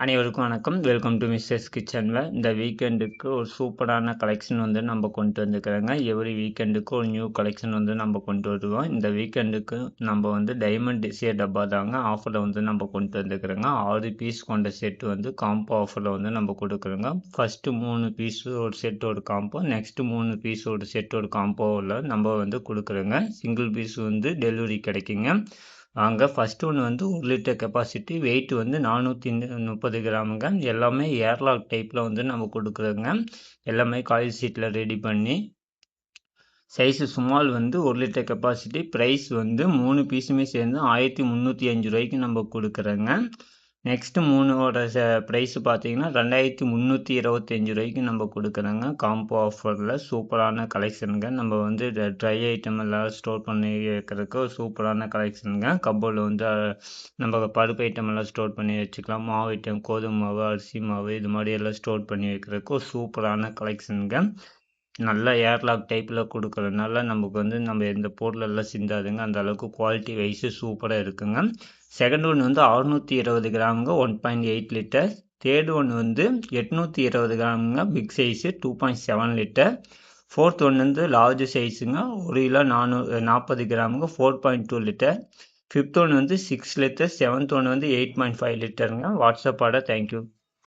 அனைவருக்கும் வணக்கம். Welcome to Mrs கிச்சனில். இந்த வீக்கெண்டுக்கு ஒரு சூப்பரான கலெக்ஷன் வந்து நம்ம கொண்டு வந்துக்கிறோங்க. எவ்ரி வீக்கெண்டுக்கு ஒரு நியூ கலெக்ஷன் வந்து நம்ம கொண்டு வருவோம். இந்த வீக்கெண்டுக்கு நம்ம வந்து டைமண்ட் டிசைர் டப்பா தாங்க ஆஃபரில் வந்து நம்ம கொண்டு வந்துக்கிறோங்க. 6 பீஸ் கொண்ட செட்டு வந்து காம்போ ஆஃபரில் வந்து நம்ம கொடுக்குறோங்க. ஃபஸ்ட்டு 3 பீஸ் ஒரு செட்டோட காம்போ, நெக்ஸ்ட்டு 3 பீஸ் ஒரு செட்டோட காம்போவில் நம்ம வந்து கொடுக்குறோங்க. சிங்கிள் பீஸ் வந்து டெலிவரி கிடைக்குங்க. வாங்க, ஃபஸ்ட்டு ஒன்று வந்து 1 லிட்டர் கெப்பாசிட்டி, வெயிட் வந்து 430 கிராமுங்க. எல்லாமே ஏர்லாக் டைப்பில் வந்து நம்ம கொடுக்குறோங்க. எல்லாமே காயில் சீட்டில் ரெடி பண்ணி, சைஸு ஸ்மால் வந்து 1 லிட்டர் கெப்பாசிட்டி. ப்ரைஸ் வந்து 3 பீஸுமே சேர்ந்து 1305 ரூபாய்க்கு நம்ம கொடுக்குறோங்க. நெக்ஸ்ட்டு 3ஓட ப்ரைஸு பார்த்தீங்கன்னா 2325 ரூபாய்க்கு நம்ம கொடுக்குறோங்க. காம்போ ஆஃபரில் சூப்பரான கலெக்ஷனுங்க. நம்ம வந்து ட்ரை ஐட்டம் எல்லாம் ஸ்டோர் பண்ணி வைக்கிறதுக்கு சூப்பரான கலெக்ஷனுங்க. கப்போர்டில் வந்து நம்ம பருப்பு ஐட்டம் எல்லாம் ஸ்டோர் பண்ணி வச்சுக்கலாம். மாவு ஐட்டம், கோதுமை மாவு, அரிசி மாவு, இது மாதிரி எல்லாம் ஸ்டோர் பண்ணி வைக்கிறதுக்கு ஒரு சூப்பரான கலெக்ஷனுங்க. நல்லா ஏர்லாக் டைப்பில் கொடுக்குறதுனால நமக்கு வந்து நம்ம எந்த பொருளெல்லாம் சிந்தாதுங்க. அந்த அளவுக்கு குவாலிட்டி வைஸு சூப்பராக இருக்குங்க. செகண்ட் ஒன் வந்து 620 கிராமுங்க, 1.8 லிட்டர். தேர்ட் ஒன் வந்து 820 கிராமுங்க, big size 2.7 litre. Fourth one வந்து லார்ஜ் சைஸுங்க, 1 கிலோ 440 கிராமுங்க, 4.2 லிட்டர். ஃபிஃப்த் ஒன் வந்து 6 லிட்டர். செவன்த் ஒன் வந்து 8.5 லிட்டருங்க. WhatsApp order. தேங்க்யூ.